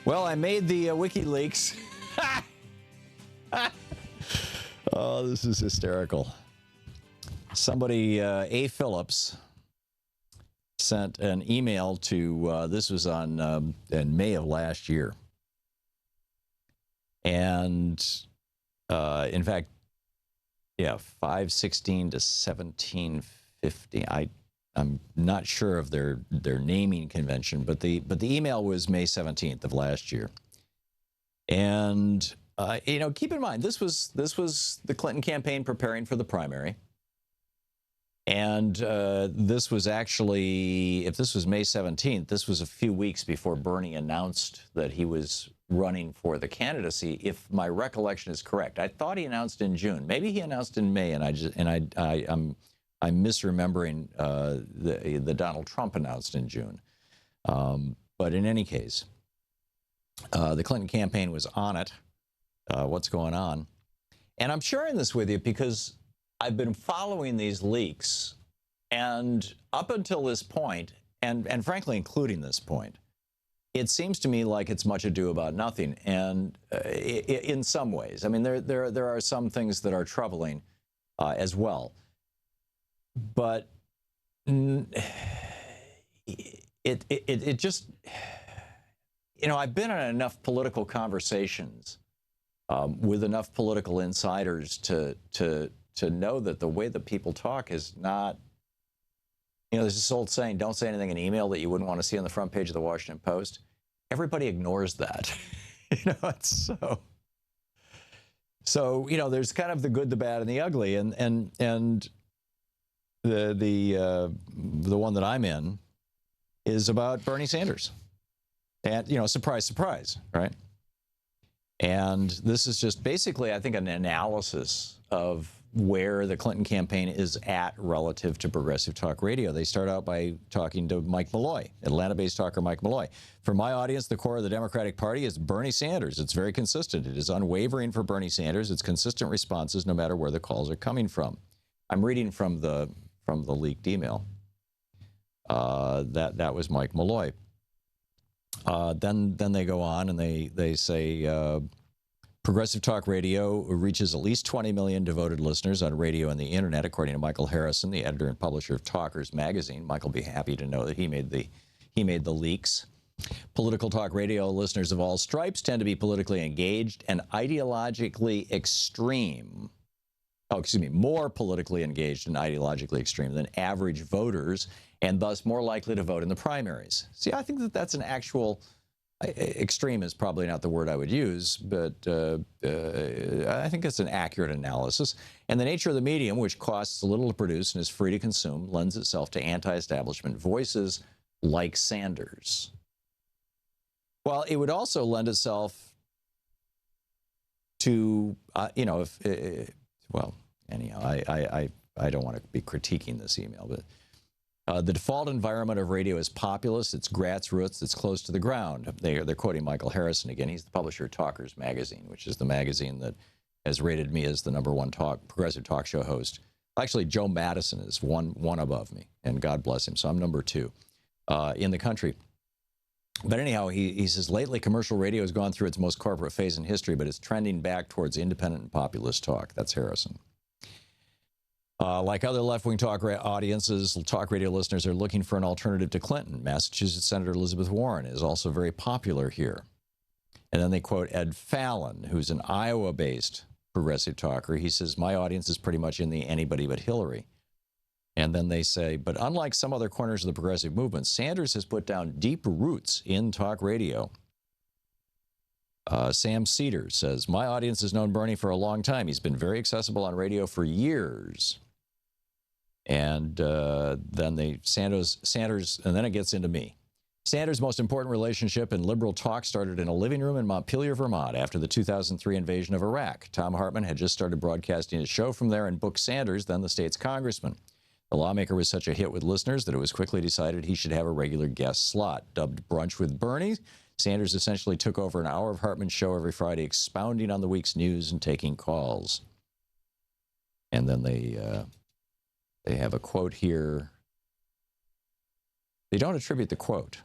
Well, I made the Wikileaks. Oh, this is hysterical. Somebody, A. Phillips, sent an email to, this was on in May of last year. And in fact, yeah, 5/16 to 1750. I'm not sure of their naming convention, but the email was May 17th of last year. And keep in mind, this was the Clinton campaign preparing for the primary. And this was actually, if this was May 17th, this was a few weeks before Bernie announced that he was running for the candidacy, if my recollection is correct. I thought he announced in June. Maybe he announced in May, and I'm misremembering the Donald Trump announced in June. But in any case, the Clinton campaign was on it. What's going on? And I'm sharing this with you because I've been following these leaks, and up until this point, and frankly, including this point, it seems to me like it's much ado about nothing. And in some ways, I mean, there are some things that are troubling as well. But it just, I've been in enough political conversations with enough political insiders to know that the way that people talk is not, there's this old saying, don't say anything in email that you wouldn't want to see on the front page of the Washington Post. Everybody ignores that. It's so there's kind of the good, the bad, and the ugly, and the one that I'm in is about Bernie Sanders. And, surprise, surprise, right? And this is just basically, I think, an analysis of where the Clinton campaign is at relative to Progressive Talk Radio. They start out by talking to Mike Malloy, Atlanta-based talker Mike Malloy. For my audience, the core of the Democratic Party is Bernie Sanders. It's very consistent. It is unwavering for Bernie Sanders. It's consistent responses no matter where the calls are coming from. I'm reading from the leaked email. That was Mike Malloy. Then they go on and they say Progressive Talk Radio reaches at least 20 million devoted listeners on radio and the internet, according to Michael Harrison, the editor and publisher of Talkers magazine. Michael will be happy to know that he made the leaks. Political talk radio listeners of all stripes tend to be politically engaged and ideologically extreme. More politically engaged and ideologically extreme than average voters, and thus more likely to vote in the primaries. See, I think that's an actual, extreme is probably not the word I would use, but I think it's an accurate analysis. And the nature of the medium, which costs little to produce and is free to consume, lends itself to anti-establishment voices like Sanders. Well, it would also lend itself to, anyhow, I don't want to be critiquing this email, but the default environment of radio is populist, it's grassroots, it's close to the ground. They're quoting Michael Harrison again. He's the publisher of Talkers magazine, which is the magazine that has rated me as the #1 progressive talk show host. Actually, Joe Madison is one above me, and God bless him. So I'm #2 in the country. But anyhow, he says, lately commercial radio has gone through its most corporate phase in history, but it's trending back towards independent and populist talk. That's Harrison. Like other left-wing talk audiences, talk radio listeners are looking for an alternative to Clinton. Massachusetts Senator Elizabeth Warren is also very popular here. And then they quote Ed Fallon, who's an Iowa-based progressive talker. He says, my audience is pretty much in the anybody but Hillary. And then they say, but unlike some other corners of the progressive movement, Sanders has put down deep roots in talk radio. Sam Cedar says, my audience has known Bernie for a long time. He's been very accessible on radio for years. And then Sanders, and then it gets into me. Sanders' most important relationship in liberal talk started in a living room in Montpelier, Vermont, after the 2003 invasion of Iraq. Thom Hartmann had just started broadcasting his show from there and booked Sanders, then the state's congressman. The lawmaker was such a hit with listeners that it was quickly decided he should have a regular guest slot. Dubbed Brunch with Bernie, Sanders essentially took over an hour of Hartmann's show every Friday, expounding on the week's news and taking calls. And then they have a quote here. They don't attribute the quote.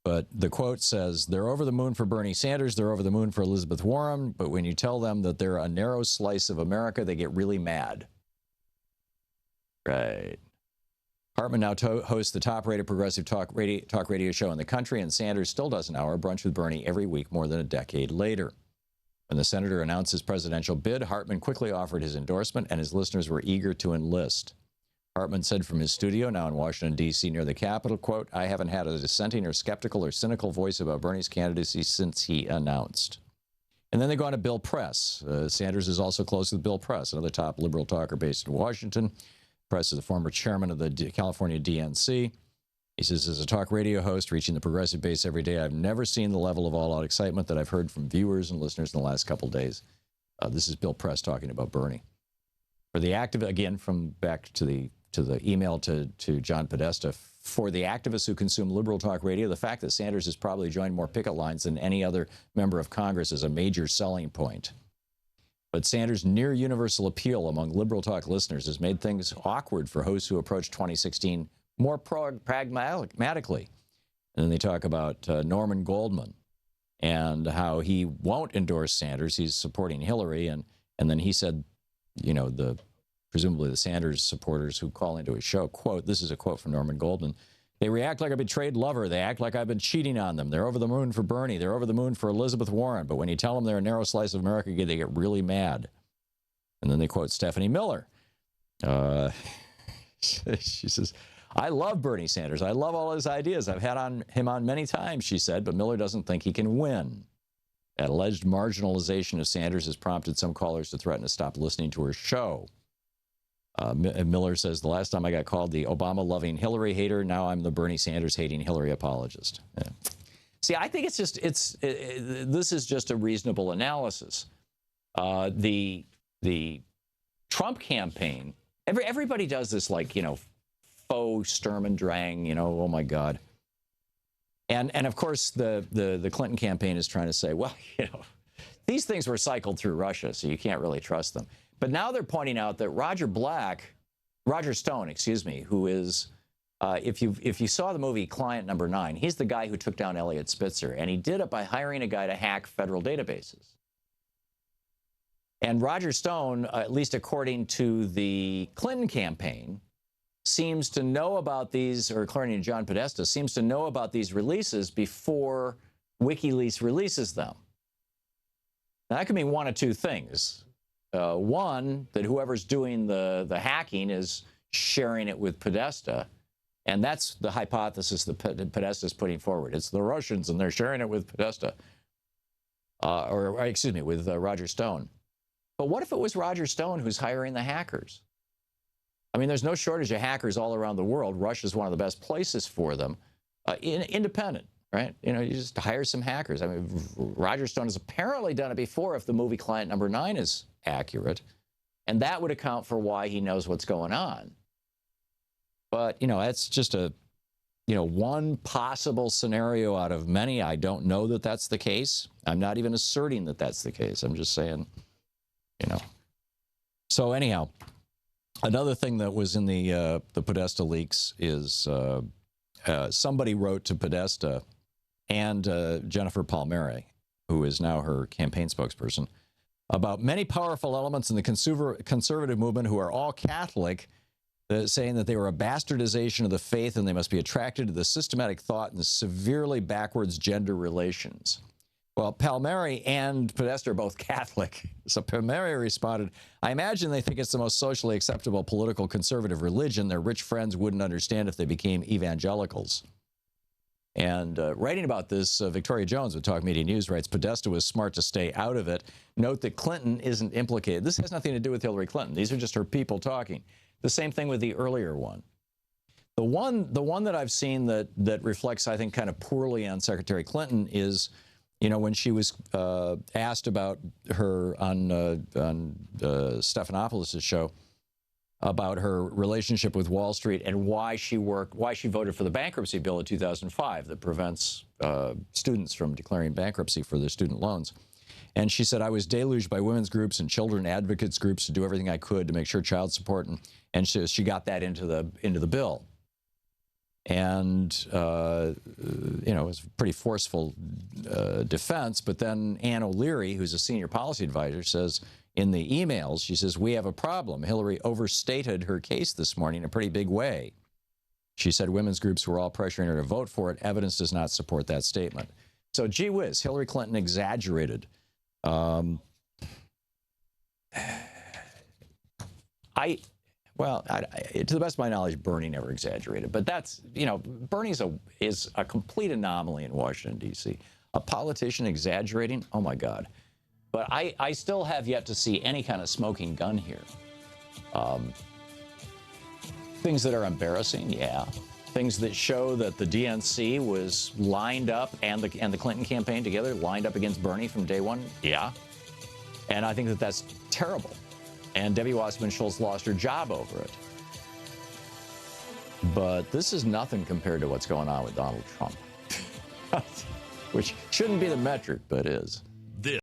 But the quote says, they're over the moon for Bernie Sanders, they're over the moon for Elizabeth Warren, but when you tell them that they're a narrow slice of America, they get really mad. Right. Hartmann now hosts the top-rated progressive talk radio show in the country, and Sanders still does an hour brunch with Bernie every week more than a decade later. When the senator announced his presidential bid, Hartmann quickly offered his endorsement, and his listeners were eager to enlist. Hartmann said from his studio, now in Washington, D.C., near the Capitol, quote, I haven't had a dissenting or skeptical or cynical voice about Bernie's candidacy since he announced. And then they go on to Bill Press. Sanders is also close with Bill Press, another top liberal talker based in Washington. Press is the former chairman of the California DNC. He says, as a talk radio host reaching the progressive base every day, I've never seen the level of all-out excitement that I've heard from viewers and listeners in the last couple of days. This is Bill Press talking about Bernie. For the active, again, from back to the email to John Podesta, for the activists who consume liberal talk radio, the fact that Sanders has probably joined more picket lines than any other member of Congress is a major selling point. But Sanders' near universal appeal among liberal talk listeners has made things awkward for hosts who approach 2016 more pragmatically. And then they talk about Norman Goldman and how he won't endorse Sanders. He's supporting Hillary. And then he said, you know, presumably the Sanders supporters who call into his show, quote, this is a quote from Norman Goldman, they react like a betrayed lover. They act like I've been cheating on them. They're over the moon for Bernie. They're over the moon for Elizabeth Warren. But when you tell them they're a narrow slice of America, they get really mad. And then they quote Stephanie Miller. She says, I love Bernie Sanders. I love all his ideas. I've had him on many times, she said, but Miller doesn't think he can win. That alleged marginalization of Sanders has prompted some callers to threaten to stop listening to her show. Miller says, the last time I got called the Obama-loving Hillary hater, now I'm the Bernie Sanders-hating Hillary apologist. Yeah. See, I think this is just a reasonable analysis. The Trump campaign, everybody does this, like, you know, faux Sturm und Drang, you know, oh my God. And of course the Clinton campaign is trying to say, well, you know, these things were cycled through Russia, so you can't really trust them. But now they're pointing out that Roger Stone, excuse me, who is, if you saw the movie Client Number 9, he's the guy who took down Eliot Spitzer, and he did it by hiring a guy to hack federal databases. And Roger Stone, at least according to the Clinton campaign, seems to know about these, or according to John Podesta, seems to know about these releases before WikiLeaks releases them. Now, that could mean one of two things. One, that whoever's doing the hacking is sharing it with Podesta. And that's the hypothesis that Podesta is putting forward. It's the Russians, and they're sharing it with Podesta. Excuse me, with Roger Stone. But what if it was Roger Stone who's hiring the hackers? I mean, there's no shortage of hackers all around the world. Russia's one of the best places for them. Independent, right? You know, you just hire some hackers. I mean, Roger Stone has apparently done it before if the movie Client Number 9 is accurate. And that would account for why he knows what's going on. But, you know, that's just one possible scenario out of many. I don't know that that's the case. I'm not even asserting that that's the case. I'm just saying, you know. So anyhow, another thing that was in the Podesta leaks is somebody wrote to Podesta and Jennifer Palmieri, who is now her campaign spokesperson, about many powerful elements in the conservative movement who are all Catholic, saying that they were a bastardization of the faith and they must be attracted to the systematic thought and severely backwards gender relations. Well, Palmieri and Podesta are both Catholic. So Palmieri responded, I imagine they think it's the most socially acceptable political conservative religion. Their rich friends wouldn't understand if they became evangelicals. And writing about this, Victoria Jones with Talk Media News writes, Podesta was smart to stay out of it. Note that Clinton isn't implicated. This has nothing to do with Hillary Clinton. These are just her people talking. The same thing with the earlier one. The one that I've seen that reflects, I think, kind of poorly on Secretary Clinton is, you know, when she was asked about her on Stephanopoulos' show about her relationship with Wall Street and why she voted for the bankruptcy bill in 2005 that prevents students from declaring bankruptcy for their student loans. And she said, I was deluged by women's groups and children advocates groups to do everything I could to make sure child support, and she got that into the bill. And, you know, it was a pretty forceful defense. But then Ann O'Leary, who's a senior policy advisor, says in the emails, she says, we have a problem. Hillary overstated her case this morning in a pretty big way. She said women's groups were all pressuring her to vote for it. Evidence does not support that statement. So, gee whiz, Hillary Clinton exaggerated. To the best of my knowledge, Bernie never exaggerated. But that's, you know, Bernie is a complete anomaly in Washington, D.C. A politician exaggerating? Oh, my God. But I still have yet to see any kind of smoking gun here. Things that are embarrassing, yeah. Things that show that the DNC was lined up and the Clinton campaign together lined up against Bernie from day one, yeah. And I think that that's terrible. And Debbie Wasserman Schultz lost her job over it. But this is nothing compared to what's going on with Donald Trump, which shouldn't be the metric, but is.